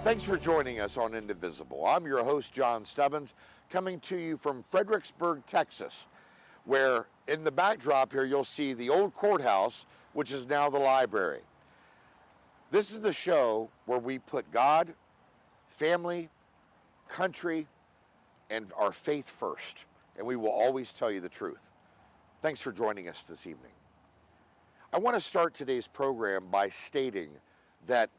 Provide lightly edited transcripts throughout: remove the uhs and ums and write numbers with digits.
Thanks for joining us on Indivisible. I'm your host, John Stubbins, coming to you from Fredericksburg, Texas, where in the backdrop here you'll see the old courthouse, which is now the library. This is the show where we put God, family, country, and our faith first, and we will always tell you the truth. Thanks for joining us this evening. I want to start today's program by stating that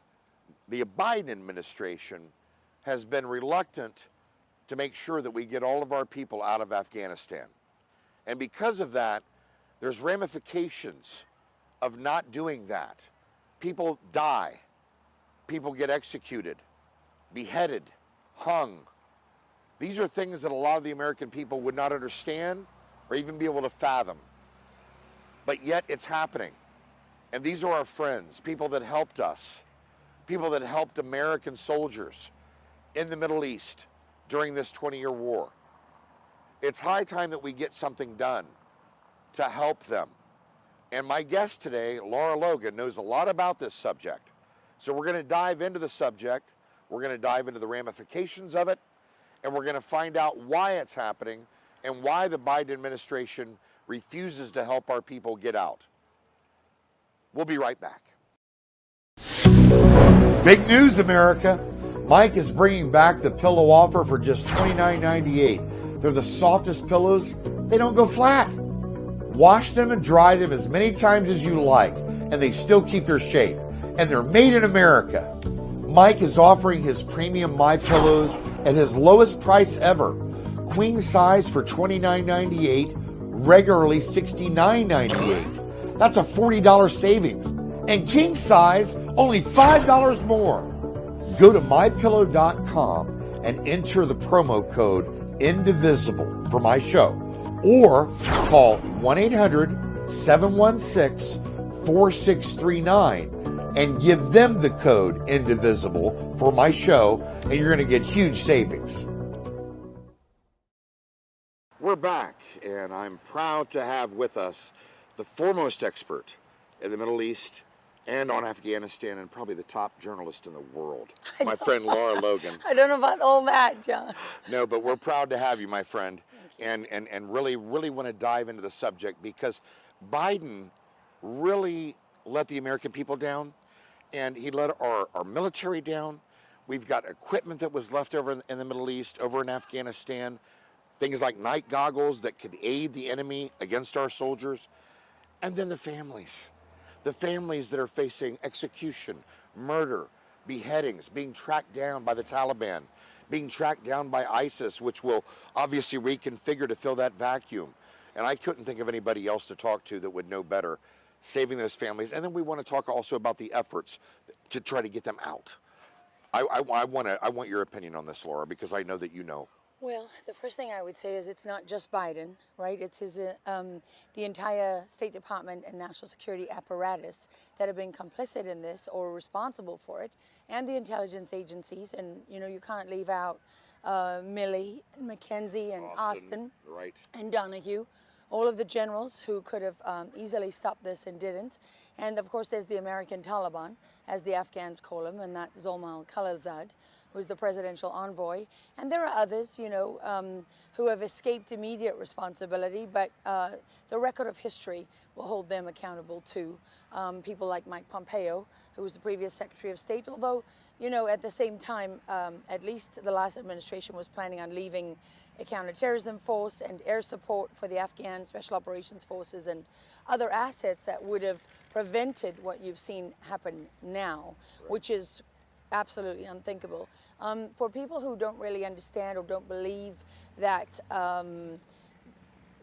the Biden administration has been reluctant to make sure that we get all of our people out of Afghanistan. And because of that, there's ramifications of not doing that. People die, people get executed, beheaded, hung. These are things that a lot of the American people would not understand or even be able to fathom. But yet it's happening. And these are our friends, people that helped us, people that helped American soldiers in the Middle East during this 20-year war. It's high time that we get something done to help them. And my guest today, Lara Logan, knows a lot about this subject. So we're going to dive into the subject, we're going to dive into the ramifications of it, and we're going to find out why it's happening and why the Biden administration refuses to help our people get out. We'll be right back. Big news, America. Mike is bringing back the pillow offer for just $29.98. They're the softest pillows. They don't go flat. Wash them and dry them as many times as you like, and they still keep their shape. And they're made in America. Mike is offering his premium My Pillows at his lowest price ever. Queen size for $29.98, regularly $69.98. That's a $40 savings. And king size, only $5 more. Go to mypillow.com and enter the promo code INDIVISIBLE for my show. Or call 1-800-716-4639 and give them the code INDIVISIBLE for my show, and you're going to get huge savings. We're back, and I'm proud to have with us the foremost expert in the Middle East and on Afghanistan, and probably the top journalist in the world, my friend Lara Logan. I don't know about all that, John. No, but we're proud to have you, my friend, and really want to dive into the subject because Biden really let the American people down, and he let our military down. We've got equipment that was left over in the Middle East, over in Afghanistan, things like night goggles that could aid the enemy against our soldiers, and then the families that are facing execution, murder, beheadings, being tracked down by the Taliban, being tracked down by ISIS, which will obviously reconfigure to fill that vacuum. And I couldn't think of anybody else to talk to that would know better, saving those families. And then we want to talk also about the efforts to try to get them out. I want your opinion on this, Laura, because I know that you know. Well, the first thing I would say is it's not just Biden, right? It's the entire State Department and national security apparatus that have been complicit in this or responsible for it, and the intelligence agencies. And, you know, you can't leave out Milley, McKenzie, and Austin right, and Donahue, all of the generals who could have easily stopped this and didn't. And, of course, there's the American Taliban, as the Afghans call him, and that Zalmal Khalilzad, who's the presidential envoy. And there are others, you know, who have escaped immediate responsibility, but the record of history will hold them accountable too. People like Mike Pompeo, who was the previous Secretary of State, although, you know, at the same time, at least the last administration was planning on leaving a counterterrorism force and air support for the Afghan Special Operations Forces and other assets that would have prevented what you've seen happen now, right, which is absolutely unthinkable. For people who don't really understand or don't believe that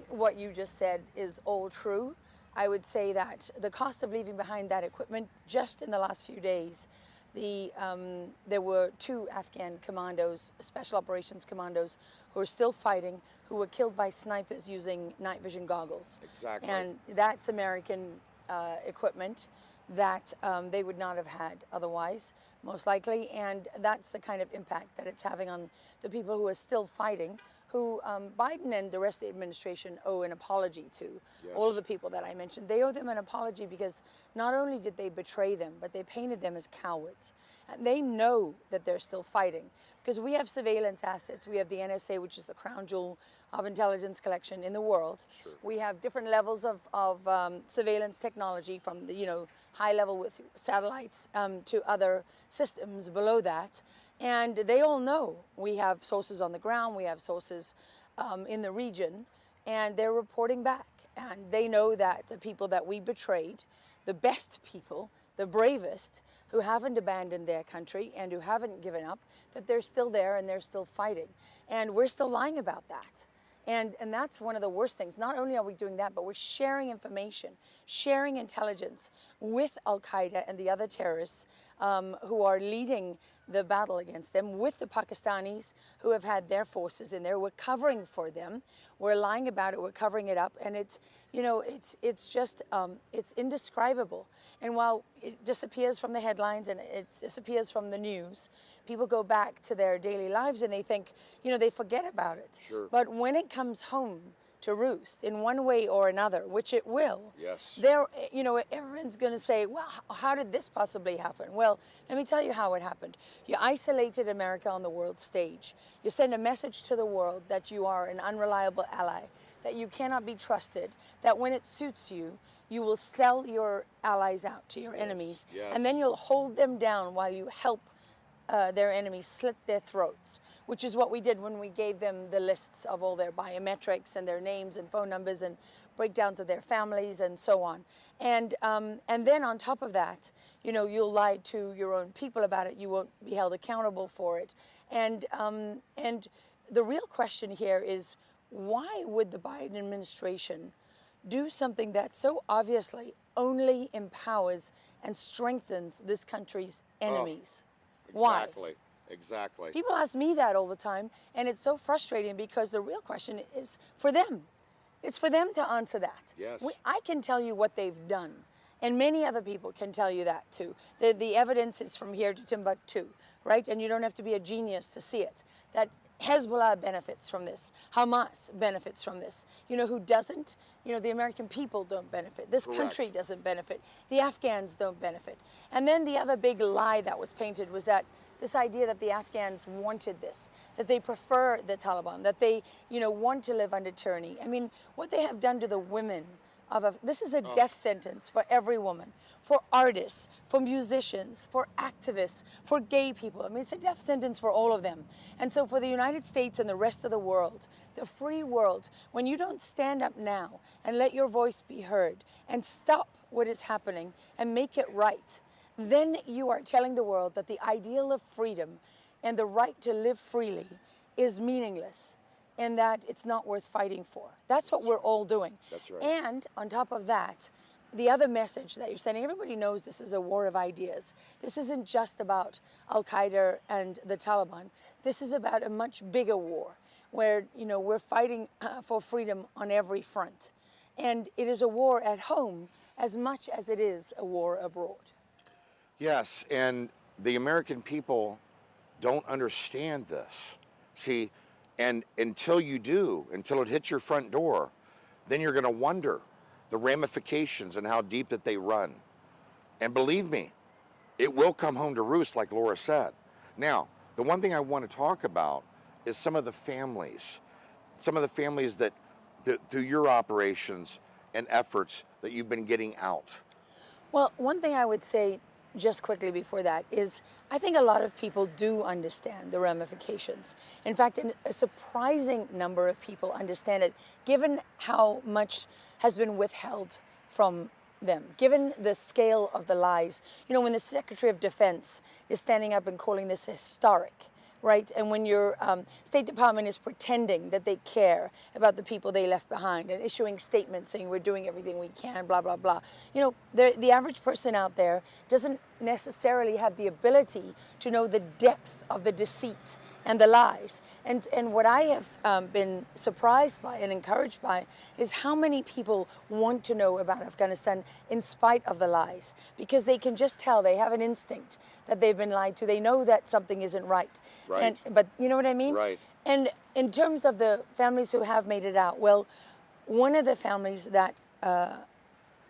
what you just said is all true, I would say that the cost of leaving behind that equipment just in the last few days, there were 2 Afghan commandos, special operations commandos, who are still fighting, who were killed by snipers using night vision goggles. Exactly. And that's American equipment that they would not have had otherwise, most likely. And that's the kind of impact that it's having on the people who are still fighting, who Biden and the rest of the administration owe an apology to. Yes. All of the people that I mentioned, they owe them an apology because not only did they betray them, but they painted them as cowards. And they know that they're still fighting because we have surveillance assets. We have the NSA, which is the crown jewel of intelligence collection in the world. Sure. We have different levels of surveillance technology, from the high level with satellites to other systems below that. And they all know we have sources on the ground, we have sources in the region, and they're reporting back. And they know that the people that we betrayed, the best people, the bravest, who haven't abandoned their country and who haven't given up, that they're still there and they're still fighting. And we're still lying about that. And that's one of the worst things. Not only are we doing that, but we're sharing information, sharing intelligence with Al-Qaeda and the other terrorists who are leading the battle against them, with the Pakistanis who have had their forces in there. We're covering for them. We're lying about it. We're covering it up. And it's, it's just, it's indescribable. And while it disappears from the headlines and it disappears from the news, people go back to their daily lives and they think, they forget about it. Sure. But when it comes home to roost in one way or another, which it will, yes, there, everyone's going to say, well, how did this possibly happen? Well, let me tell you how it happened. You isolated America on the world stage. You send a message to the world that you are an unreliable ally, that you cannot be trusted, that when it suits you, you will sell your allies out to your enemies, yes. and then you'll hold them down while you help their enemies slit their throats, which is what we did when we gave them the lists of all their biometrics and their names and phone numbers and breakdowns of their families and so on. And then on top of that, you'll lie to your own people about it. You won't be held accountable for it. And the real question here is, why would the Biden administration do something that so obviously only empowers and strengthens this country's enemies? Why? Exactly. People ask me that all the time, and it's so frustrating because the real question is for them. It's for them to answer that. Yes. I can tell you what they've done, and many other people can tell you that too. The evidence is from here to Timbuktu, right? And you don't have to be a genius to see it. That Hezbollah benefits from this. Hamas benefits from this. You know who doesn't? The American people don't benefit. This Correct. country doesn't benefit. The Afghans don't benefit. And then the other big lie that was painted was that this idea that the Afghans wanted this, that they prefer the Taliban, that they, want to live under tyranny. I mean, what they have done to the women this is a death sentence for every woman, for artists, for musicians, for activists, for gay people. I mean, it's a death sentence for all of them. And so for the United States and the rest of the world, the free world, when you don't stand up now and let your voice be heard and stop what is happening and make it right, then you are telling the world that the ideal of freedom and the right to live freely is meaningless, and that it's not worth fighting for. That's what we're all doing. That's right. And on top of that, the other message that you're sending, everybody knows this is a war of ideas. This isn't just about Al-Qaeda and the Taliban. This is about a much bigger war where, we're fighting for freedom on every front. And it is a war at home as much as it is a war abroad. Yes, and the American people don't understand this. See, and until you do, until it hits your front door, then you're going to wonder the ramifications and how deep that they run. And believe me, it will come home to roost, like Laura said. Now, the one thing I want to talk about is some of the families that through your operations and efforts that you've been getting out. Well, one thing I would say just quickly before that is I think a lot of people do understand the ramifications. In fact, a surprising number of people understand it, given how much has been withheld from them, given the scale of the lies. When the Secretary of Defense is standing up and calling this historic, right? And when your State Department is pretending that they care about the people they left behind and issuing statements saying we're doing everything we can, blah, blah, blah. The average person out there doesn't necessarily have the ability to know the depth of the deceit and the lies. And what I have been surprised by and encouraged by is how many people want to know about Afghanistan in spite of the lies, because they can just tell, they have an instinct that they've been lied to. They know that something isn't right. Right. But you know what I mean? Right. And in terms of the families who have made it out, well, one of the families that,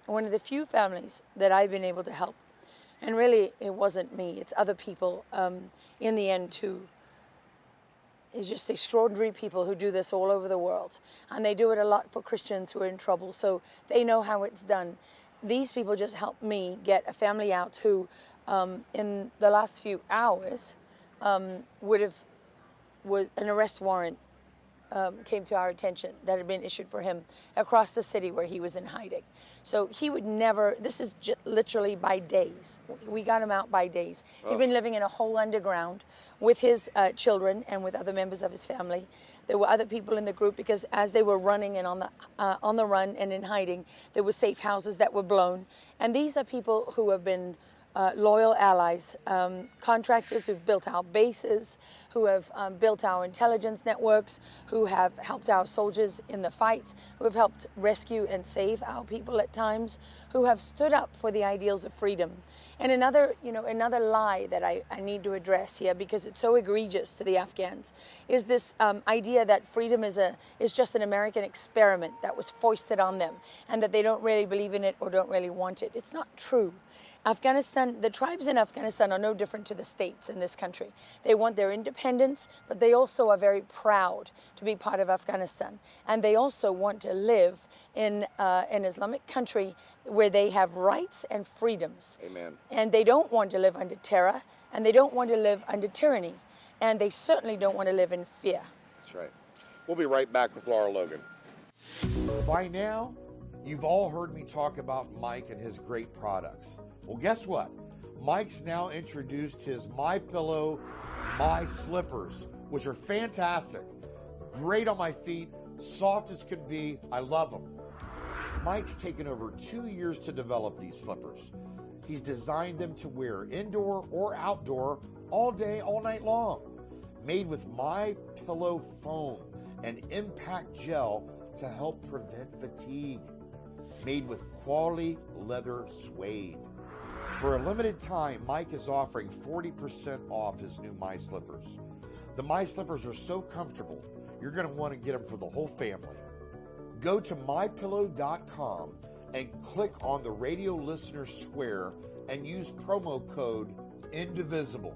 one of the few families that I've been able to help, and really it wasn't me, it's other people in the end too, is just extraordinary people who do this all over the world. And they do it a lot for Christians who are in trouble, so they know how it's done. These people just helped me get a family out who, in the last few hours, was an arrest warrant came to our attention that had been issued for him across the city where he was in hiding. So he would never, this is literally by days. We got him out by days. He'd been living in a hole underground with his children and with other members of his family. There were other people in the group because as they were running and on the run and in hiding, there were safe houses that were blown. And these are people who have been loyal allies, contractors who've built our bases, who have built our intelligence networks, who have helped our soldiers in the fight, who have helped rescue and save our people at times, who have stood up for the ideals of freedom. And another lie that I need to address here, because it's so egregious to the Afghans, is this idea that freedom is just an American experiment that was foisted on them, and that they don't really believe in it or don't really want it. It's not true. Afghanistan, the tribes in Afghanistan are no different to the states in this country. They want their independence, but they also are very proud to be part of Afghanistan. And they also want to live in an Islamic country where they have rights and freedoms. Amen. And they don't want to live under terror, and they don't want to live under tyranny. And they certainly don't want to live in fear. That's right. We'll be right back with Lara Logan. By now, you've all heard me talk about Mike and his great products. Well, guess what? Mike's now introduced his MyPillow My Slippers, which are fantastic. Great on my feet, soft as can be. I love them. Mike's taken over 2 years to develop these slippers. He's designed them to wear indoor or outdoor all day, all night long. Made with MyPillow foam and impact gel to help prevent fatigue. Made with quality leather suede. For a limited time, Mike is offering 40% off his new My Slippers. The My Slippers are so comfortable, you're going to want to get them for the whole family. Go to mypillow.com and click on the radio listener square and use promo code INDIVISIBLE.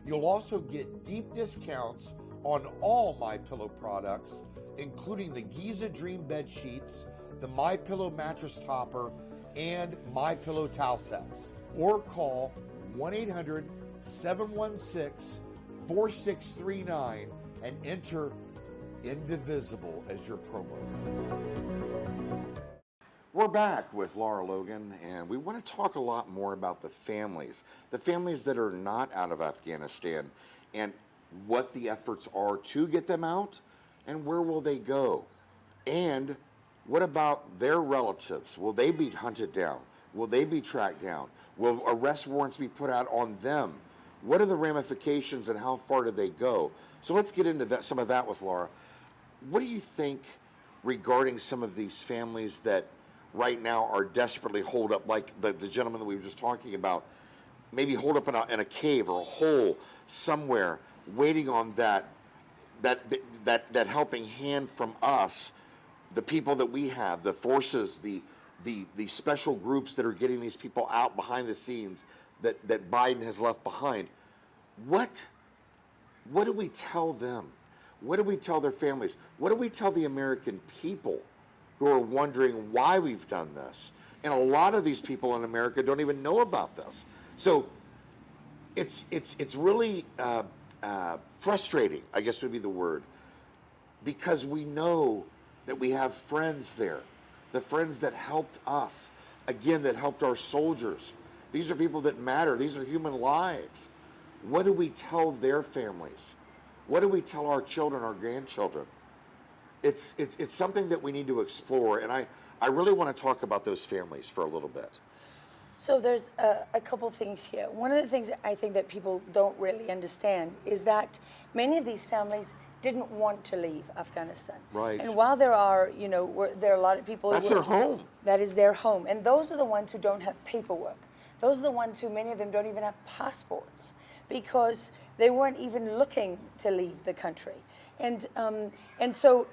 You'll also get deep discounts on all MyPillow products, including the Giza Dream bed sheets, the MyPillow mattress topper, and MyPillow towel sets. Or call 1-800-716-4639 and enter INDIVISIBLE as your promo code. We're back with Lara Logan, and we want to talk a lot more about the families that are not out of Afghanistan, and what the efforts are to get them out, and where will they go? And what about their relatives? Will they be hunted down? Will they be tracked down? Will arrest warrants be put out on them? What are the ramifications and how far do they go? So let's get into that, some of that with Lara. What do you think regarding some of these families that right now are desperately holed up, like the gentleman that we were just talking about, maybe holed up in a cave or a hole somewhere, waiting on that helping hand from us, the people that we have, the forces, the special groups that are getting these people out behind the scenes that Biden has left behind. What do we tell them? What do we tell their families? What do we tell the American people who are wondering why we've done this? And a lot of these people in America don't even know about this. So it's really frustrating, I guess would be the word, because we know that we have friends there. The friends that helped us, again, that helped our soldiers. These are people that matter. These are human lives. What do we tell their families? What do we tell our children, our grandchildren? It's something that we need to explore, and I really want to talk about those families for a little bit. So there's a couple things here. One of the things that I think that people don't really understand is that many of these families didn't want to leave Afghanistan. Right. And while there are, there are a lot of people. That's their home. That is their home. And those are the ones who don't have paperwork. Those are the ones who, many of them, don't even have passports because they weren't even looking to leave the country. And so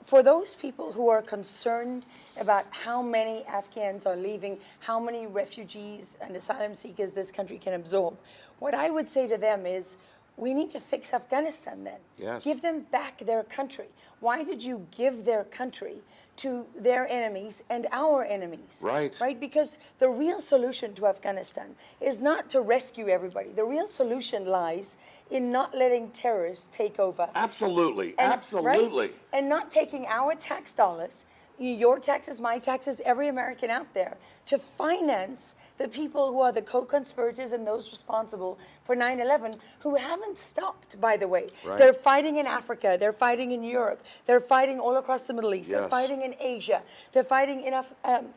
for those people who are concerned about how many Afghans are leaving, how many refugees and asylum seekers this country can absorb, what I would say to them is, we need to fix Afghanistan then. Yes. Give them back their country. Why did you give their country to their enemies and our enemies? Right. Right? Because the real solution to Afghanistan is not to rescue everybody. The real solution lies in not letting terrorists take over. Absolutely. And, Absolutely. right? And not taking our tax dollars, your taxes, my taxes, every American out there, to finance the people who are the co-conspirators and those responsible for 9/11, who haven't stopped, by the way. Right. They're fighting in Africa, they're fighting in Europe, they're fighting all across the Middle East, Yes. they're fighting in Asia, they're fighting in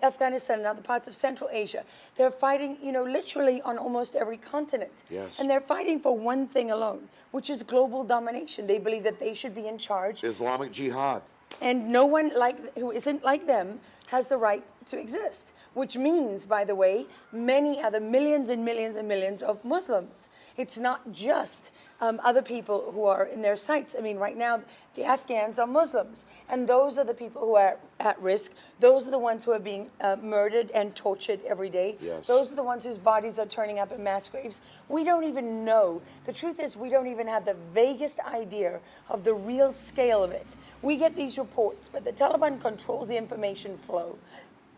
Afghanistan and other parts of Central Asia. They're fighting, literally on almost every continent. Yes. And they're fighting for one thing alone, which is global domination. They believe that they should be in charge. Islamic Jihad. And no one who isn't like them has the right to exist, which means, by the way, many other millions and millions and millions of Muslims. It's not just other people who are in their sights. I mean, right now, the Afghans are Muslims, and those are the people who are at risk. Those are the ones who are being murdered and tortured every day. Yes. Those are the ones whose bodies are turning up in mass graves. We don't even know. The truth is, we don't even have the vaguest idea of the real scale of it. We get these reports, but the Taliban controls the information flow.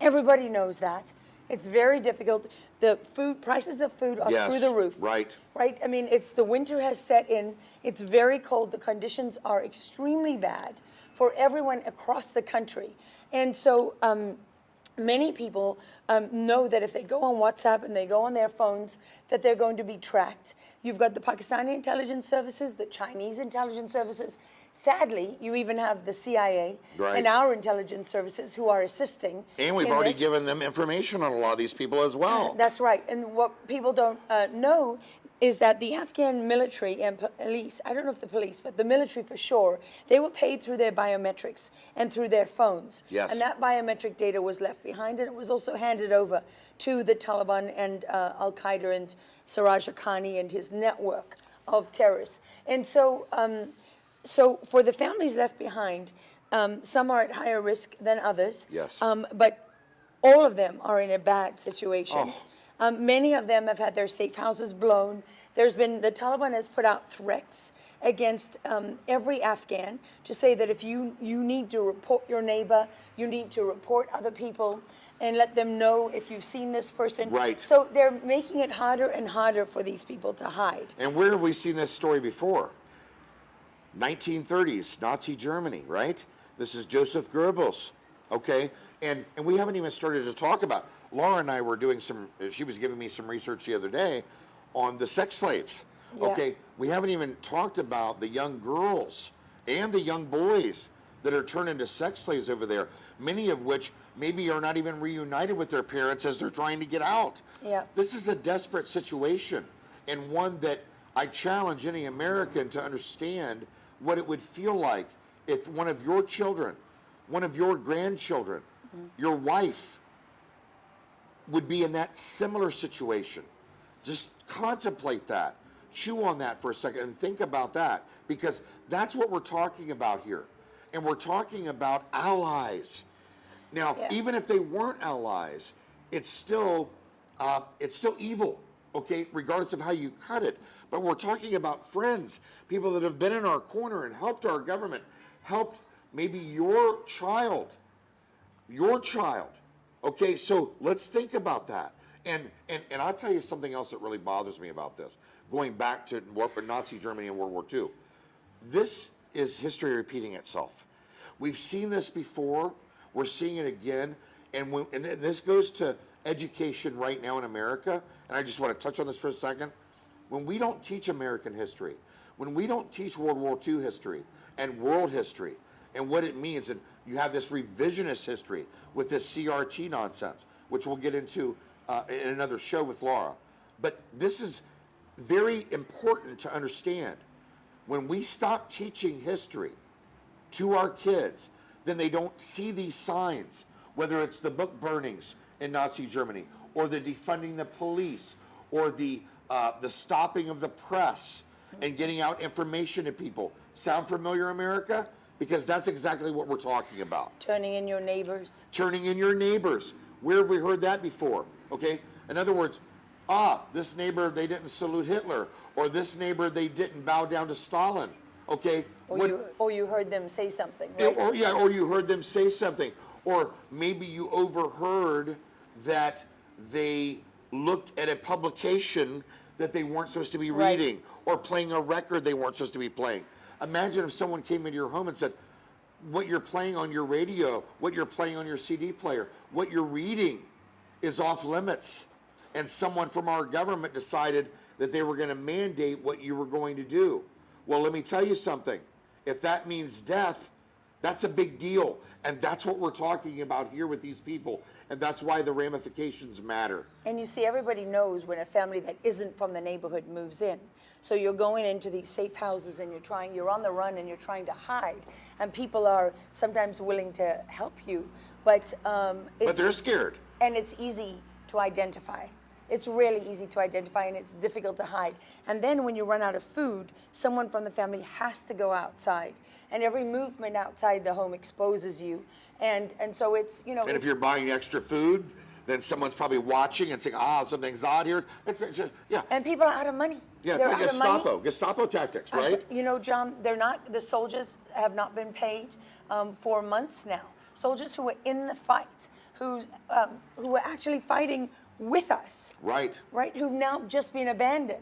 Everybody knows that. It's very difficult. The prices of food are Yes, through the roof. right. Right? I mean, the winter has set in. It's very cold. The conditions are extremely bad for everyone across the country. And so many people know that if they go on WhatsApp and they go on their phones, that they're going to be tracked. You've got the Pakistani intelligence services, the Chinese intelligence services. Sadly, you even have the CIA Right. and our intelligence services who are assisting. And we've in already this. given them information on a lot of these people as well. That's right. And what people don't know is that the Afghan military and police, I don't know if the police, but the military for sure, they were paid through their biometrics and through their phones. Yes. And that biometric data was left behind, and it was also handed over to the Taliban and Al-Qaeda and Siraj Haqqani and his network of terrorists. And so, so for the families left behind, some are at higher risk than others. Yes. But all of them are in a bad situation. Oh. Many of them have had their safe houses blown. The Taliban has put out threats against every Afghan to say that if you need to report your neighbor, you need to report other people and let them know if you've seen this person. Right. So they're making it harder and harder for these people to hide. And where have we seen this story before? 1930s, Nazi Germany, right? This is Joseph Goebbels, okay? And we haven't even started to talk about, Laura and I were doing she was giving me some research the other day on the sex slaves, Yeah. okay? We haven't even talked about the young girls and the young boys that are turned into sex slaves over there, many of which maybe are not even reunited with their parents as they're trying to get out. Yeah. This is a desperate situation, and one that I challenge any American to understand what it would feel like if one of your children, one of your grandchildren, your wife would be in that similar situation. Just contemplate that. Chew on that for a second and think about that, because that's what we're talking about here. And we're talking about allies. Now, Yeah. even if they weren't allies, it's still evil, okay, regardless of how you cut it. But we're talking about friends, people that have been in our corner and helped our government, helped maybe your child. Okay, so let's think about that. And I'll tell you something else that really bothers me about this. Going back to Nazi Germany and World War II. This is history repeating itself. We've seen this before. We're seeing it again. And this goes to education right now in America. And I just want to touch on this for a second. When we don't teach American history, when we don't teach World War II history and world history and what it means, and you have this revisionist history with this CRT nonsense, which we'll get into in another show with Lara. But this is very important to understand. When we stop teaching history to our kids, then they don't see these signs, whether it's the book burnings in Nazi Germany, or the defunding the police, or the stopping of the press and getting out information to people. Sound familiar, America? Because that's exactly what we're talking about. Turning in your neighbors. Turning in your neighbors. Where have we heard that before? Okay? In other words, this neighbor, they didn't salute Hitler, or this neighbor, they didn't bow down to Stalin. Okay? Or you heard them say something, right? Or you heard them say something. Or maybe you overheard that they looked at a publication that they weren't supposed to be reading, or playing a record they weren't supposed to be playing. Imagine if someone came into your home and said, what you're playing on your radio, what you're playing on your CD player, what you're reading is off limits. And someone from our government decided that they were going to mandate what you were going to do. Well, let me tell you something. If that means death, that's a big deal. And that's what we're talking about here with these people. And that's why the ramifications matter. And you see, everybody knows when a family that isn't from the neighborhood moves in. So you're going into these safe houses and you're on the run and you're trying to hide. And people are sometimes willing to help you. But they're scared. And it's easy to identify. It's really easy to identify, and it's difficult to hide. And then when you run out of food, someone from the family has to go outside. And every movement outside the home exposes you. And so it's, you know. And if you're buying extra food, then someone's probably watching and saying, something's odd here. It's just, yeah. And people are out of money. Yeah, it's like Gestapo tactics, right? You know, John, the soldiers have not been paid for months now. Soldiers who were in the fight, who were actually fighting with us. Right. Right, who've now just been abandoned.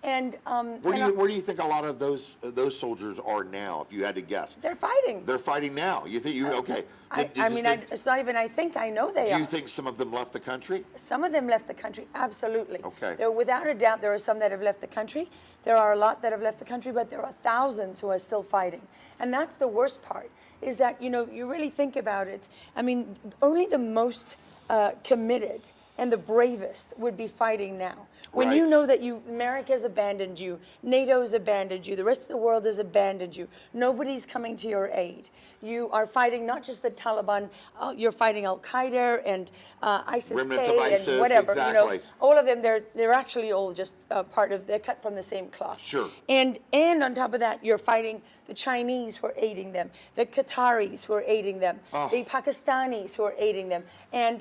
And where do you think a lot of those soldiers are now, if you had to guess? They're fighting. They're fighting now. You think okay? It's not even. I think I know they are. Do you think some of them left the country? Some of them left the country. Absolutely. Okay. There, without a doubt, there are some that have left the country. There are a lot that have left the country, but there are thousands who are still fighting. And that's the worst part. Is that you really think about it. I mean, only the most committed and the bravest would be fighting now. When you know that America's abandoned you, NATO's abandoned you, the rest of the world has abandoned you, nobody's coming to your aid. You are fighting not just the Taliban, you're fighting Al-Qaeda and Remnants of ISIS, and whatever. exactly. All of them, they're actually all just they're cut from the same cloth. Sure. And on top of that, you're fighting the Chinese who are aiding them, the Qataris who are aiding them, the Pakistanis who are aiding them, and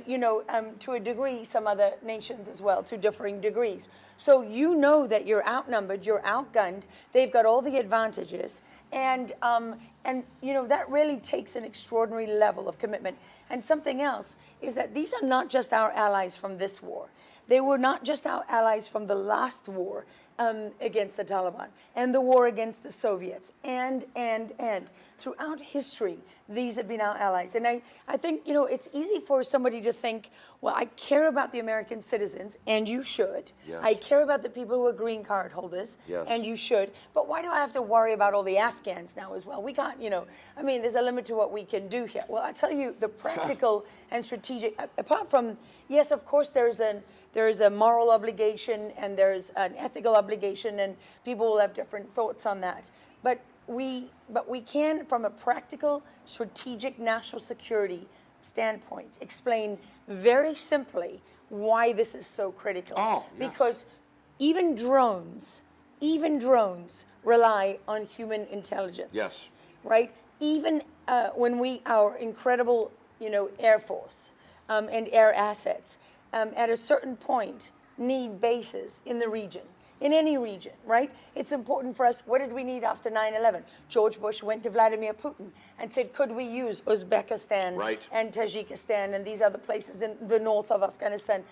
to a degree, some other nations as well, to differing degrees. So you know that you're outnumbered, you're outgunned. They've got all the advantages, and that really takes an extraordinary level of commitment. And something else is that these are not just our allies from this war. They were not just our allies from the last war against the Taliban and the war against the Soviets and throughout history, these have been our allies. And I think, it's easy for somebody to think, well, I care about the American citizens, and you should. Yes. I care about the people who are green card holders, yes, and you should. But why do I have to worry about all the Afghans now as well? We can't, there's a limit to what we can do here. Well, I tell you, the practical and strategic, apart from, yes, of course, there's a moral obligation and there's an ethical obligation, and people will have different thoughts on that. But we can, from a practical, strategic national security standpoint, explain very simply why this is so critical. Oh, yes. Because even drones rely on human intelligence. Yes. Right? Even when our incredible, Air Force and air assets, at a certain point, need bases in the region. In any region, right? It's important for us. What did we need after 9/11? George Bush went to Vladimir Putin and said, could we use Uzbekistan and Tajikistan and these other places in the north of Afghanistan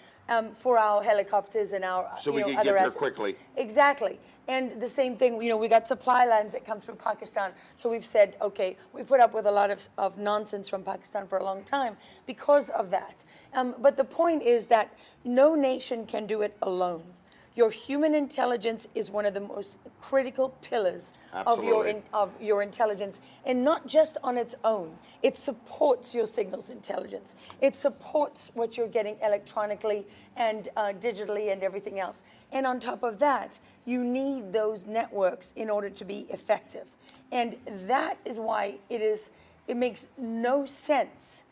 for our helicopters and our so we can other get there assets. quickly. Exactly. And the same thing, we got supply lines that come through Pakistan. So we've said, okay, we put up with a lot of nonsense from Pakistan for a long time because of that. But the point is that no nation can do it alone. Your human intelligence is one of the most critical pillars Absolutely. of your intelligence, and not just on its own. It supports your signals intelligence. It supports what you're getting electronically and digitally and everything else. And on top of that, you need those networks in order to be effective. And that is why it makes no sense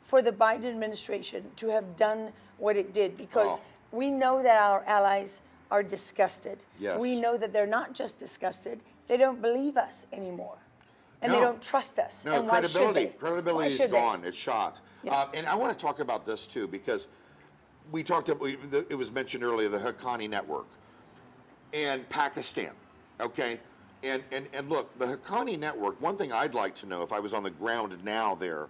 for the Biden administration to have done what it did, because we know that our allies are disgusted. Yes. We know that they're not just disgusted, they don't believe us anymore. And they No. don't trust us. No, and why should they? credibility Why is should they? gone. It's shot. Yeah. And I want to talk about this too, because we talked about, it was mentioned earlier, the Haqqani network and Pakistan, okay? And look, the Haqqani network, one thing I'd like to know if I was on the ground now there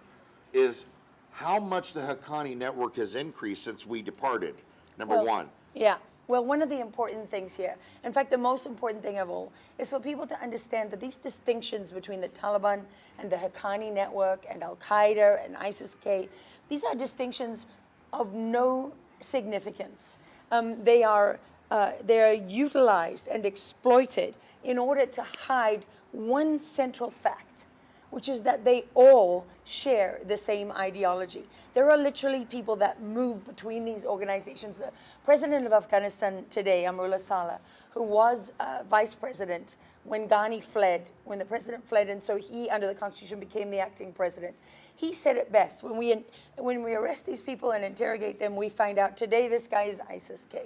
is how much the Haqqani network has increased since we departed, number one. Yeah. Well, one of the important things here, in fact, the most important thing of all, is for people to understand that these distinctions between the Taliban and the Haqqani network and Al Qaeda and ISIS-K, these are distinctions of no significance. They are utilized and exploited in order to hide one central fact, which is that they all share the same ideology. There are literally people that move between these organizations. The president of Afghanistan today, Amrullah Saleh, who was vice president when Ghani fled, when the president fled, and so he, under the Constitution, became the acting president. He said it best. When we arrest these people and interrogate them, we find out today this guy is ISIS-K.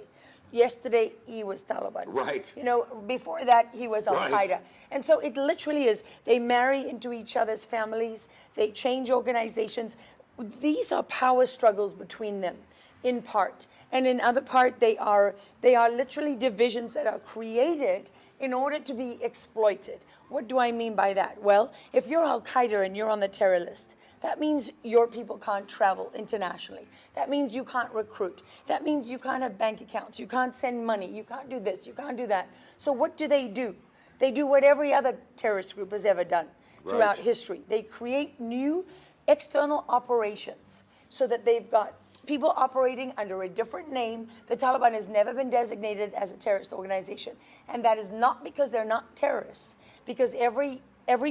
Yesterday, he was Taliban. Right. You know, before that, he was Al-Qaeda. Right. And so it literally is, they marry into each other's families, they change organizations. These are power struggles between them, in part. And in other part, they are literally divisions that are created in order to be exploited. What do I mean by that? Well, if you're Al-Qaeda and you're on the terror list, that means your people can't travel internationally. That means you can't recruit. That means you can't have bank accounts. You can't send money. You can't do this. You can't do that. So what do? They do what every other terrorist group has ever done throughout history. They create new external operations so that they've got people operating under a different name. The Taliban has never been designated as a terrorist organization. And that is not because they're not terrorists, because every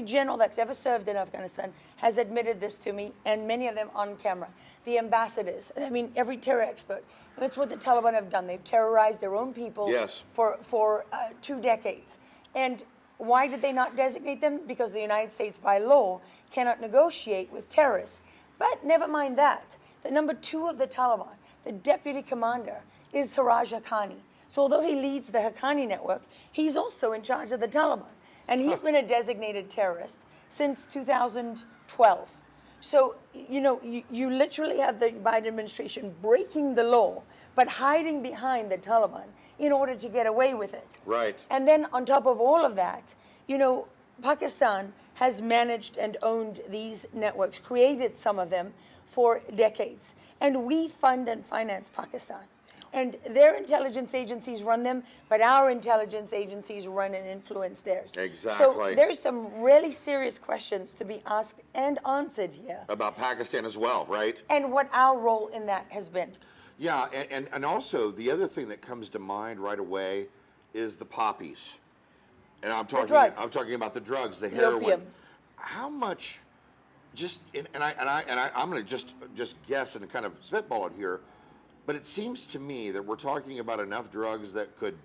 general that's ever served in Afghanistan has admitted this to me, and many of them on camera. The ambassadors, I mean, every terror expert. And that's what the Taliban have done. They've terrorized their own people for 2 decades. And why did they not designate them? Because the United States, by law, cannot negotiate with terrorists. But never mind that. The number 2 of the Taliban, the deputy commander, is Siraj Haqqani. So although he leads the Haqqani network, he's also in charge of the Taliban. And he's been a designated terrorist since 2012. So, you know, you literally have the Biden administration breaking the law, but hiding behind the Taliban in order to get away with it. Right. And then on top of all of that, you know, Pakistan has managed and owned these networks, created some of them for decades. And we fund and finance Pakistan. And their intelligence agencies run them, but our intelligence agencies run and influence theirs. Exactly. So there's some really serious questions to be asked and answered here. About Pakistan as well, right? And what our role in that has been. Yeah, and also the other thing that comes to mind right away is the poppies. And I'm talking about the drugs, the heroin. Opium. How much I'm going to just guess and kind of spitball it here. But it seems to me that we're talking about enough drugs that could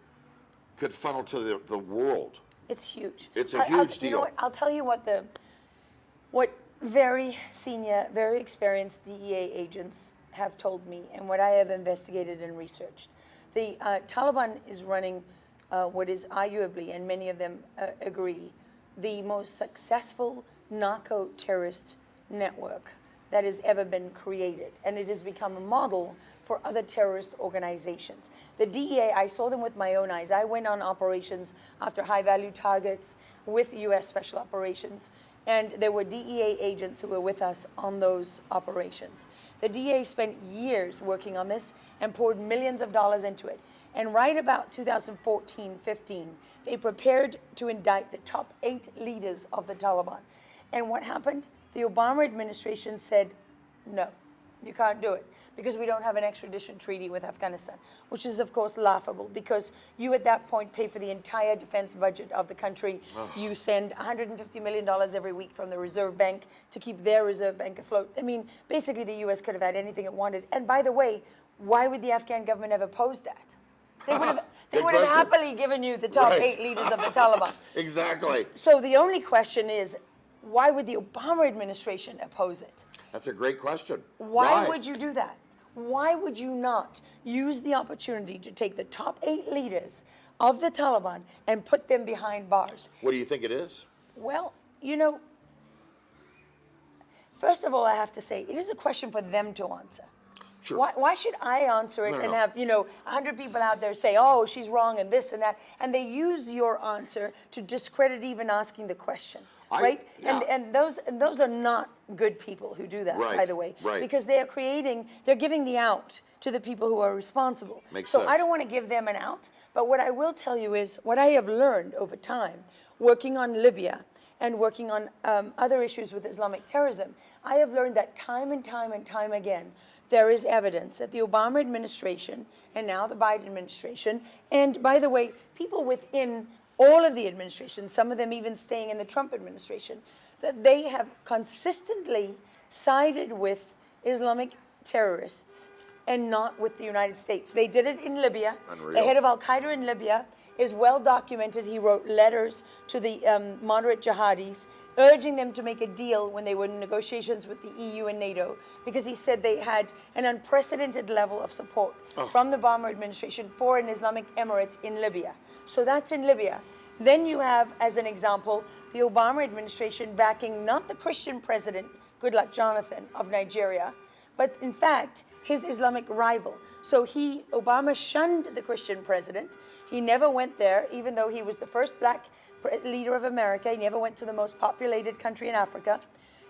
funnel to the world. It's huge. It's a huge deal. You know what? I'll tell you what very senior, very experienced DEA agents have told me, and what I have investigated and researched. The Taliban is running what is arguably, and many of them agree, the most successful narco-terrorist network that has ever been created. And it has become a model for other terrorist organizations. The DEA, I saw them with my own eyes. I went on operations after high-value targets with U.S. Special Operations, and there were DEA agents who were with us on those operations. The DEA spent years working on this and poured millions of dollars into it. And right about 2014-15, they prepared to indict the top 8 leaders of the Taliban. And what happened? The Obama administration said, no, You can't do it because we don't have an extradition treaty with Afghanistan, which is, of course, laughable because you at that point pay for the entire defense budget of the country. You send $150 million every week from the Reserve Bank to keep their Reserve Bank afloat. I mean, basically, the U.S. could have had anything it wanted. And by the way, why would the Afghan government have opposed that? They would have happily given you the top 8 leaders of the Taliban. Exactly. So the only question is, why would the Obama administration oppose it? That's a great question. Why would you do that? Why would you not use the opportunity to take the top 8 leaders of the Taliban and put them behind bars? What do you think it is? Well, you know, first of all, I have to say, it is a question for them to answer. Sure. Why should I answer it and have, 100 people out there say, oh, she's wrong and this and that, and they use your answer to discredit even asking the question, right? Yeah. And those are not good people who do that, by the way, because they're giving the out to the people who are responsible. Makes so sense. I don't want to give them an out, but what I will tell you is what I have learned over time, working on Libya and working on other issues with Islamic terrorism, I have learned that time and time and time again, there is evidence that the Obama administration and now the Biden administration, and by the way, people within all of the administrations, some of them even staying in the Trump administration, that they have consistently sided with Islamic terrorists and not with the United States. They did it in Libya. Unreal. The head of Al-Qaeda in Libya is well documented. He wrote letters to the moderate jihadis urging them to make a deal when they were in negotiations with the EU and NATO, because he said they had an unprecedented level of support from the Obama administration for an Islamic emirate in Libya. So that's in Libya. Then you have, as an example, the Obama administration backing not the Christian president, Goodluck Jonathan of Nigeria, but in fact, his Islamic rival. So Obama shunned the Christian president. He never went there, even though he was the first black leader of America. He never went to the most populated country in Africa.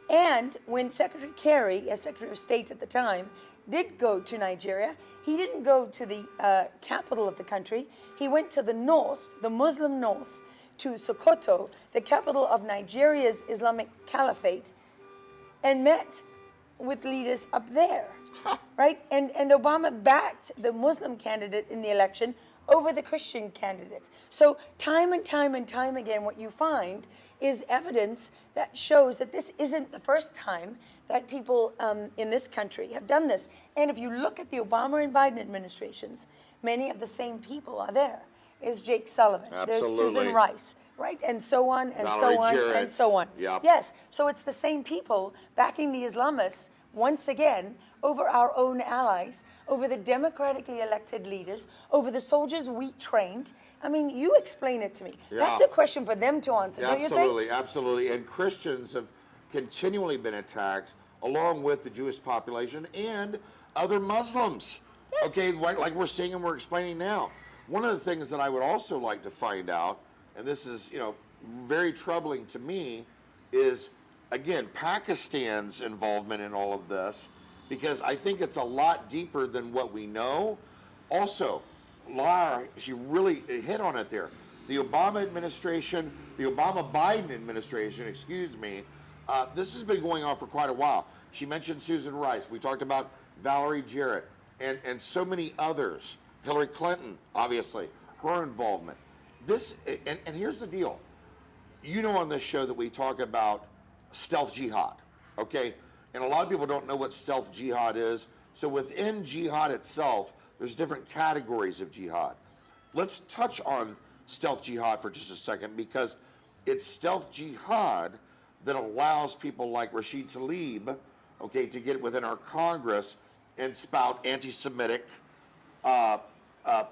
And when Secretary Kerry, as Secretary of State at the time, did go to Nigeria, he didn't go to the capital of the country. He went to the north, the Muslim north, to Sokoto, the capital of Nigeria's Islamic Caliphate, and met with leaders up there, right? And Obama backed the Muslim candidate in the election over the Christian candidate. So time and time and time again, what you find is evidence that shows that this isn't the first time that people in this country have done this. And if you look at the Obama and Biden administrations, many of the same people are there. Is Jake Sullivan, there's Susan Rice, right? And so on and Valerie so on Jarrett. and so on. Yep. Yes, so it's the same people backing the Islamists once again over our own allies, over the democratically elected leaders, over the soldiers we trained. I mean, you explain it to me. Yeah. That's a question for them to answer, don't you think? Absolutely, absolutely. And Christians have continually been attacked along with the Jewish population and other Muslims. Yes. Okay, like we're seeing and we're explaining now. One of the things that I would also like to find out, and this is, very troubling to me, is, again, Pakistan's involvement in all of this, because I think it's a lot deeper than what we know. Also, Lara, she really hit on it there. The Obama administration, the Obama-Biden administration, this has been going on for quite a while. She mentioned Susan Rice. We talked about Valerie Jarrett and so many others. Hillary Clinton, obviously, her involvement. And here's the deal. On this show that we talk about stealth jihad, okay? And a lot of people don't know what stealth jihad is. So within jihad itself, there's different categories of jihad. Let's touch on stealth jihad for just a second, because it's stealth jihad that allows people like Rashid Tlaib, okay, to get within our Congress and spout anti-Semitic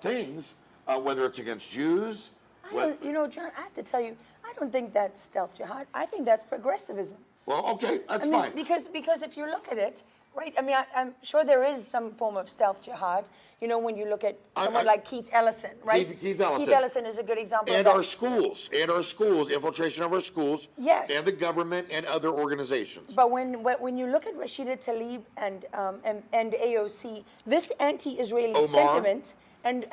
things, whether it's against Jews. John, I have to tell you, I don't think that's stealth jihad. I think that's progressivism. Well, okay, that's fine. Because if you look at it, right, I'm sure there is some form of stealth jihad, when you look at someone like Keith Ellison, right? Keith Ellison. Keith Ellison is a good example and of that. our schools, infiltration of our schools, yes, and the government and other organizations. But when you look at Rashida Tlaib and AOC, this anti-Israeli sentiment, and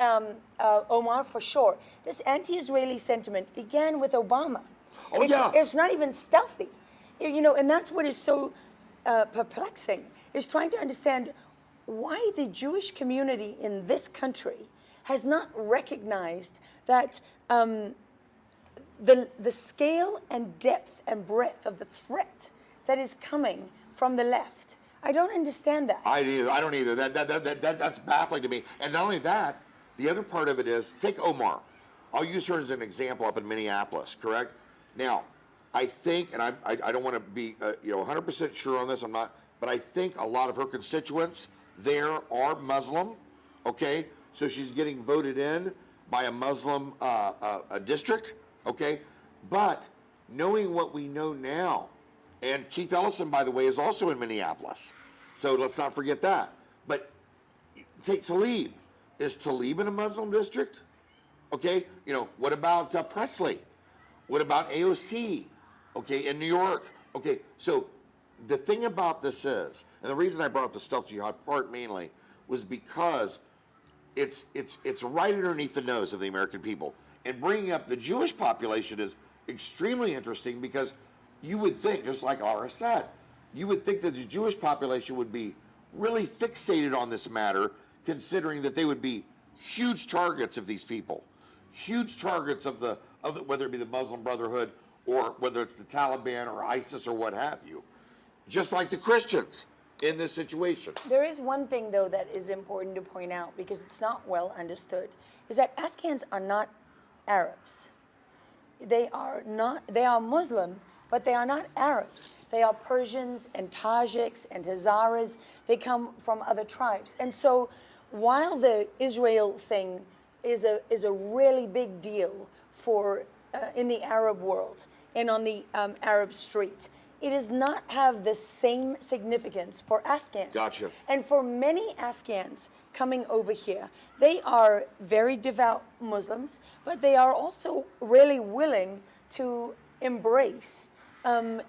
Omar for sure, this anti-Israeli sentiment began with Obama. Oh, yeah. It's not even stealthy. And that's what is so perplexing is trying to understand why the Jewish community in this country has not recognized that the scale and depth and breadth of the threat that is coming from the left. I don't understand that. I don't either. That's baffling to me. And not only that, the other part of it is, take Omar. I'll use her as an example up in Minneapolis, correct? Now, I think, and I don't want to be 100% sure on this, I'm not, but I think a lot of her constituents there are Muslim, okay? So she's getting voted in by a Muslim a district, okay? But knowing what we know now, and Keith Ellison, by the way, is also in Minneapolis. So let's not forget that. But take Tlaib. Is Tlaib in a Muslim district? Okay, what about Presley? What about AOC? Okay, in New York. Okay, so the thing about this is, and the reason I brought up the stealth jihad part mainly was because it's right underneath the nose of the American people. And bringing up the Jewish population is extremely interesting because you would think, just like Lara said, you would think that the Jewish population would be really fixated on this matter, considering that they would be huge targets of these people, huge targets of the whether it be the Muslim Brotherhood or whether it's the Taliban or ISIS or what have you, just like the Christians in this situation. There is one thing, though, that is important to point out because it's not well understood, is that Afghans are not Arabs. They are Muslim, but they are not Arabs. They are Persians and Tajiks and Hazaras. They come from other tribes. And so while the Israel thing is a really big deal for in the Arab world and on the Arab street, it does not have the same significance for Afghans. Gotcha. And for many Afghans coming over here, they are very devout Muslims, but they are also really willing to embrace a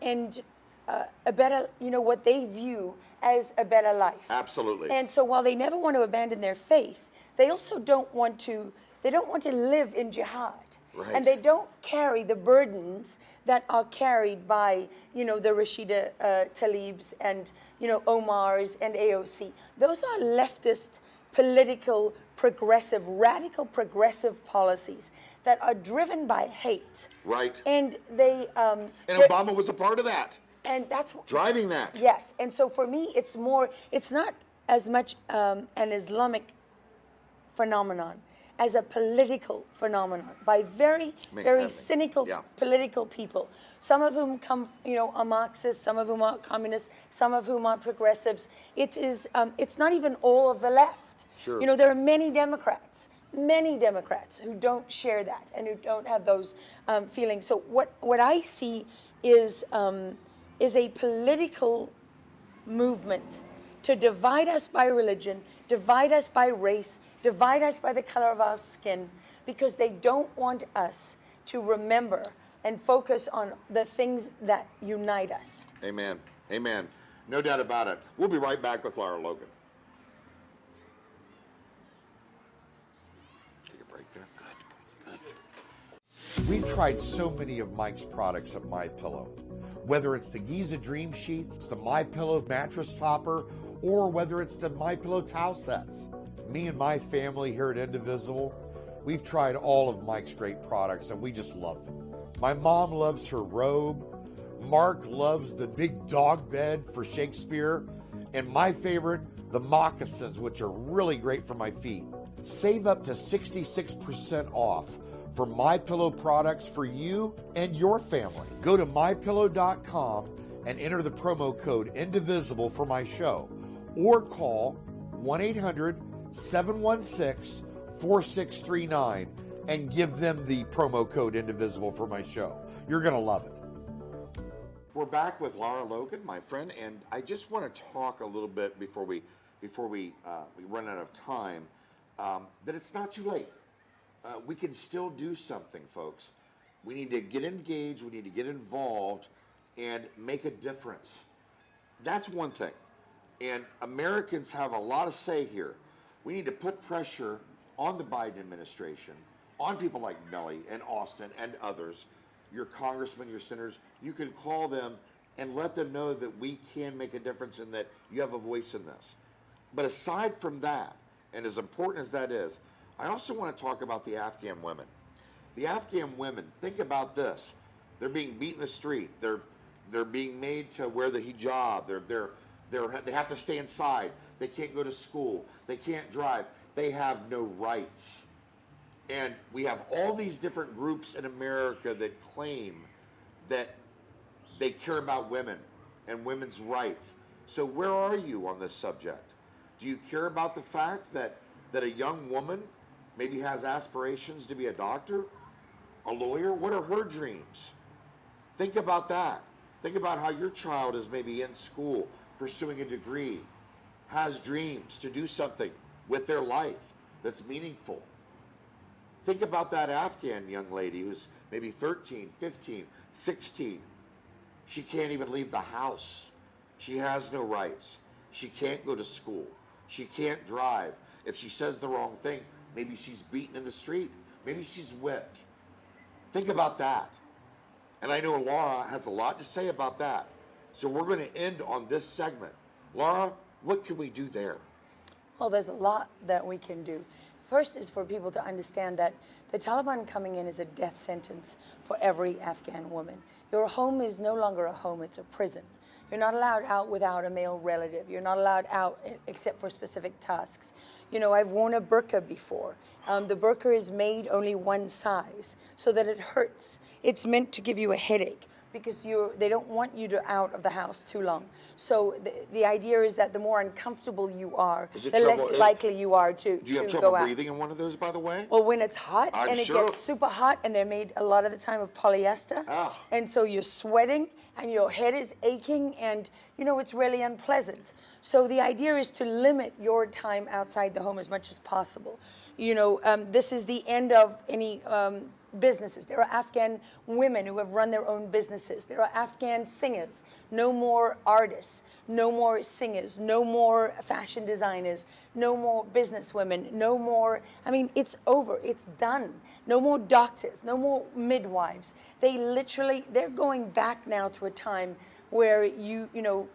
better, what they view as a better life. Absolutely. And so while they never want to abandon their faith, they also don't want to live in jihad. Right. And they don't carry the burdens that are carried by, the Rashida Tlaibs and, Omars and AOC. Those are leftist, political, progressive, radical progressive policies that are driven by hate. Right. And they... and Obama was a part of that. And that's... driving that. Yes. And so for me, it's not as much an Islamic phenomenon as a political phenomenon by very cynical political people. Some of whom are Marxists, some of whom are communists, some of whom are progressives. It's not even all of the left. Sure. There are many Democrats who don't share that and who don't have those feelings. So what I see is a political movement to divide us by religion, divide us by race, divide us by the color of our skin, because they don't want us to remember and focus on the things that unite us. Amen. Amen. No doubt about it. We'll be right back with Lara Logan. Take a break there. Good. We've tried so many of Mike's products at MyPillow. Whether it's the Giza Dream Sheets, the MyPillow mattress topper, or whether it's the MyPillow towel sets. Me and my family here at Indivisible, we've tried all of Mike's great products and we just love them. My mom loves her robe. Mark loves the big dog bed for Shakespeare. And my favorite, the moccasins, which are really great for my feet. Save up to 66% off for MyPillow products for you and your family. Go to MyPillow.com and enter the promo code Indivisible for my show. Or call 1-800-716-4639 and give them the promo code Indivisible for my show. You're going to love it. We're back with Lara Logan, my friend, and I just want to talk a little bit before we run out of time, that it's not too late. We can still do something, folks. We need to get engaged, we need to get involved, and make a difference. That's one thing. And Americans have a lot of say here. We need to put pressure on the Biden administration, on people like Nellie and Austin and others, your congressmen, your senators. You can call them and let them know that we can make a difference and that you have a voice in this. But aside from that, and as important as that is, I also want to talk about the Afghan women. The Afghan women, think about this. They're being beat in the street. They're being made to wear the hijab. They have to stay inside. They can't go to school. They can't drive. They have no rights. And we have all these different groups in America that claim that they care about women and women's rights. So where are you on this subject? Do you care about the fact that a young woman maybe has aspirations to be a doctor, a lawyer? What are her dreams? Think about that. Think about how your child is maybe in school, pursuing a degree, has dreams to do something with their life that's meaningful. Think about that Afghan young lady who's maybe 13, 15, 16. She can't even leave the house. She has no rights. She can't go to school. She can't drive. If she says the wrong thing, maybe she's beaten in the street. Maybe she's whipped. Think about that. And I know Lara has a lot to say about that. So we're going to end on this segment. Lara, what can we do there? Well, there's a lot that we can do. First is for people to understand that the Taliban coming in is a death sentence for every Afghan woman. Your home is no longer a home, it's a prison. You're not allowed out without a male relative. You're not allowed out except for specific tasks. You know, I've worn a burqa before. The burqa is made only one size so that it hurts. It's meant to give you a headache because they don't want you to out of the house too long. So the idea is that the more uncomfortable you are, the less likely you are to go out. Do you have trouble breathing in one of those, by the way? Well, when it's hot and it gets super hot, and they're made a lot of the time of polyester, and so you're sweating and your head is aching, and you know it's really unpleasant. So the idea is to limit your time outside the home as much as possible. You know, this is the end of any businesses. There are Afghan women who have run their own businesses. There are Afghan singers. No more artists. No more singers. No more fashion designers. No more businesswomen. No more, I mean, it's over. It's done. No more doctors. No more midwives. They're going back now to a time where you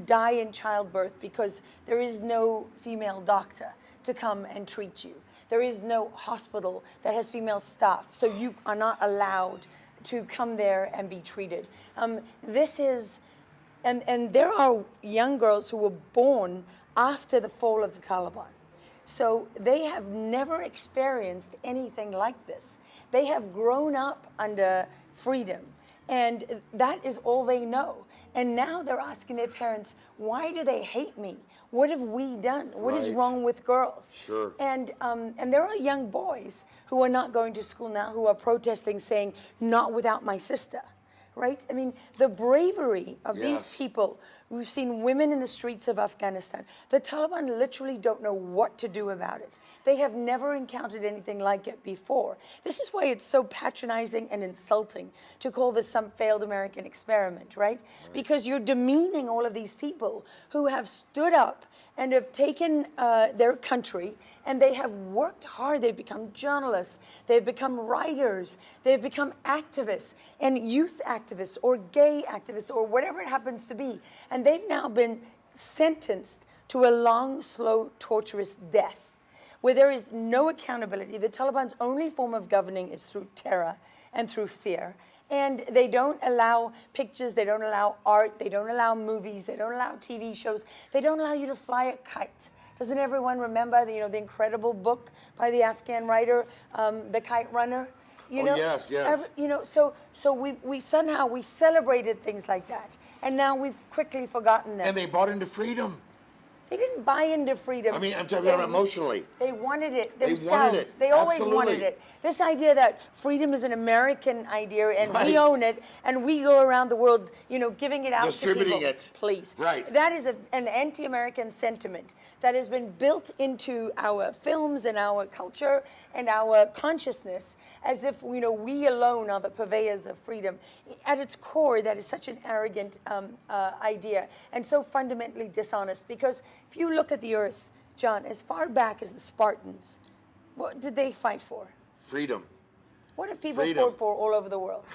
die in childbirth because there is no female doctor to come and treat you. There is no hospital that has female staff, so you are not allowed to come there and be treated. And there are young girls who were born after the fall of the Taliban. So they have never experienced anything like this. They have grown up under freedom, and that is all they know. And now they're asking their parents, why do they hate me? What have we done? What is wrong with girls? Sure. And there are young boys who are not going to school now who are protesting saying, not without my sister, right? I mean, the bravery of these people. We've seen women in the streets of Afghanistan. The Taliban literally don't know what to do about it. They have never encountered anything like it before. This is why it's so patronizing and insulting to call this some failed American experiment, right? Because you're demeaning all of these people who have stood up and have taken their country, and they have worked hard. They've become journalists. They've become writers. They've become activists, and youth activists or gay activists or whatever it happens to be. And they've now been sentenced to a long, slow, torturous death where there is no accountability. The Taliban's only form of governing is through terror and through fear. And they don't allow pictures, they don't allow art, they don't allow movies, they don't allow TV shows, they don't allow you to fly a kite. Doesn't everyone remember the incredible book by the Afghan writer, The Kite Runner? Yes. So we somehow celebrated things like that, and now we've quickly forgotten them. And they bought into freedom. They didn't buy into freedom. I mean, I'm talking about emotionally. They wanted it themselves. They always wanted it. This idea that freedom is an American idea and we own it and we go around the world, giving it out to people. Distributing it. Please. Right. That is an anti-American sentiment that has been built into our films and our culture and our consciousness as if, we alone are the purveyors of freedom. At its core, that is such an arrogant idea and so fundamentally dishonest, because if you look at the earth, John, as far back as the Spartans, what did they fight for? Freedom. What have people fought for all over the world?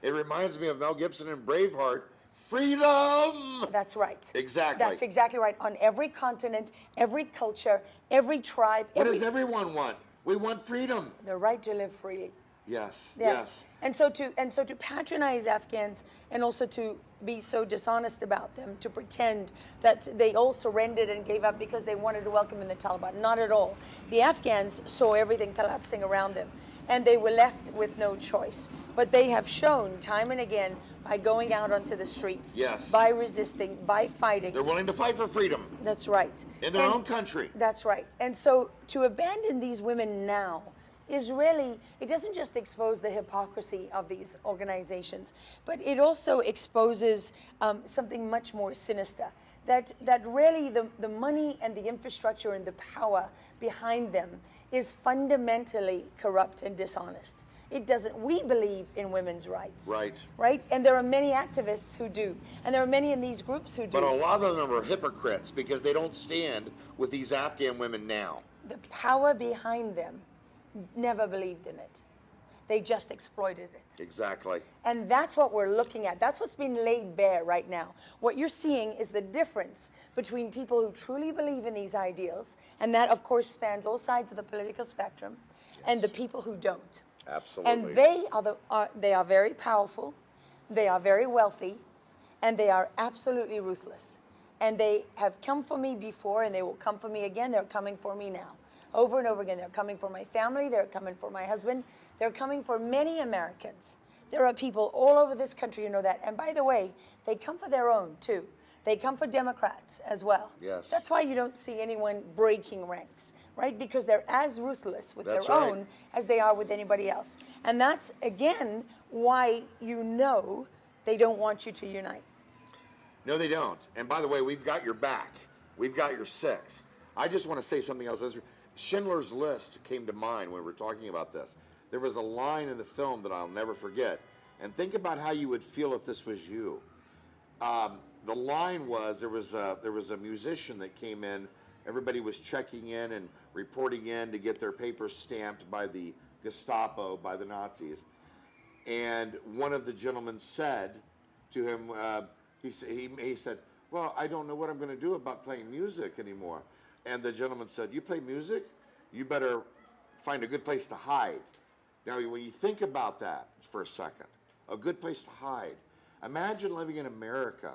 It reminds me of Mel Gibson in Braveheart, Freedom! That's right. Exactly. That's exactly right. On every continent, every culture, every tribe. What does everyone want? We want freedom. The right to live freely. Yes. Yes. And so to patronize Afghans and also to be so dishonest about them, to pretend that they all surrendered and gave up because they wanted to welcome in the Taliban. Not at all. The Afghans saw everything collapsing around them and they were left with no choice. But they have shown time and again by going out onto the streets, yes, by resisting, by fighting. They're willing to fight for freedom. That's right. In their own country. That's right. And so to abandon these women now is really, it doesn't just expose the hypocrisy of these organizations, but it also exposes something much more sinister. That really the money and the infrastructure and the power behind them is fundamentally corrupt and dishonest. It doesn't, we believe in women's rights. Right. Right? And there are many activists who do. And there are many in these groups who do. But a lot of them are hypocrites because they don't stand with these Afghan women now. The power behind them never believed in it. They just exploited it. Exactly. And that's what we're looking at. That's what's being laid bare right now. What you're seeing is the difference between people who truly believe in these ideals, and that of course spans all sides of the political spectrum, yes, and the people who don't. Absolutely. And they are very powerful, they are very wealthy, and they are absolutely ruthless. And they have come for me before, and they will come for me again. They're coming for me now. Over and over again, they're coming for my family, they're coming for my husband, they're coming for many Americans. There are people all over this country who know that. And by the way, they come for their own too. They come for Democrats as well. Yes. That's why you don't see anyone breaking ranks, right? Because they're as ruthless with their own as they are with anybody else. And that's, again, why you know they don't want you to unite. No, they don't. And by the way, we've got your back. We've got your six. I just want to say something else. Schindler's List came to mind when we were talking about this. There was a line in the film that I'll never forget. And think about how you would feel if this was you. The line was, there was a musician that came in. Everybody was checking in and reporting in to get their papers stamped by the Gestapo, by the Nazis. And one of the gentlemen said to him, he said, well, I don't know what I'm going to do about playing music anymore. And the gentleman said, you play music? You better find a good place to hide. Now, when you think about that for a second, a good place to hide, imagine living in America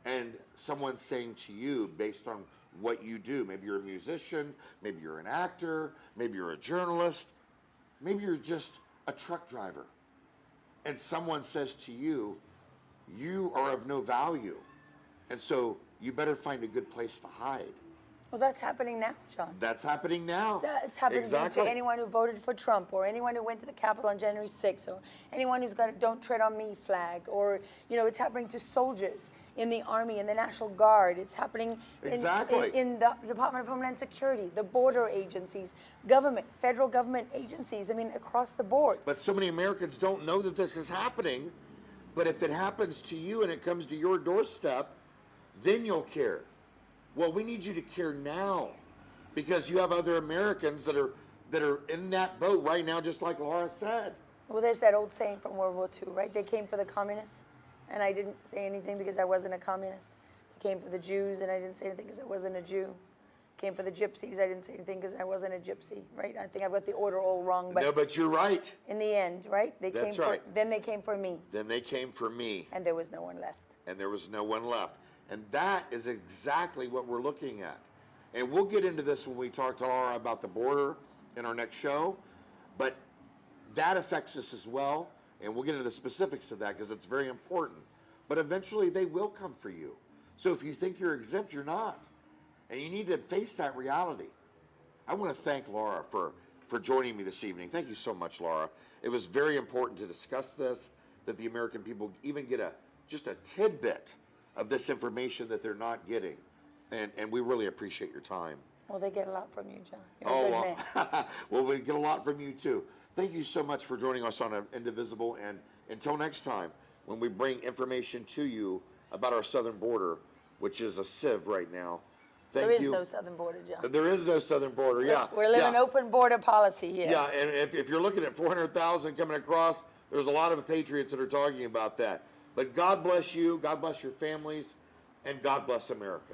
and someone saying to you, based on what you do, maybe you're a musician, maybe you're an actor, maybe you're a journalist, maybe you're just a truck driver, and someone says to you, you are of no value, and so you better find a good place to hide. Well, that's happening now, John. That's happening now. It's happening exactly. to anyone who voted for Trump, or anyone who went to the Capitol on January 6th, or anyone who's got a "Don't Tread on Me" flag, or it's happening to soldiers in the Army, in the National Guard. It's happening in the Department of Homeland Security, the border agencies, government, federal government agencies. I mean, across the board. But so many Americans don't know that this is happening. But if it happens to you and it comes to your doorstep, then you'll care. Well, we need you to care now, because you have other Americans that are in that boat right now, just like Lara said. Well, there's that old saying from World War II, right? They came for the communists, and I didn't say anything because I wasn't a communist. They came for the Jews, and I didn't say anything because I wasn't a Jew. Came for the gypsies, I didn't say anything because I wasn't a gypsy, right? I think I've got the order all wrong, but... No, but you're right. In the end, right? That's right. Then they came for me. Then they came for me. And there was no one left. And there was no one left. And that is exactly what we're looking at. And we'll get into this when we talk to Lara about the border in our next show. But that affects us as well. And we'll get into the specifics of that because it's very important. But eventually they will come for you. So if you think you're exempt, you're not. And you need to face that reality. I want to thank Lara for joining me this evening. Thank you so much, Lara. It was very important to discuss this, that the American people even get just a tidbit of this information that they're not getting. And we really appreciate your time. Well, they get a lot from you, John. You're a good man. Well, we get a lot from you too. Thank you so much for joining us on Indivisible. And until next time, when we bring information to you about our southern border, which is a sieve right now. There is no southern border, John. There is no southern border, yeah. We're living open border policy here. Yeah, and if you're looking at 400,000 coming across, there's a lot of patriots that are talking about that. But God bless you, God bless your families, and God bless America.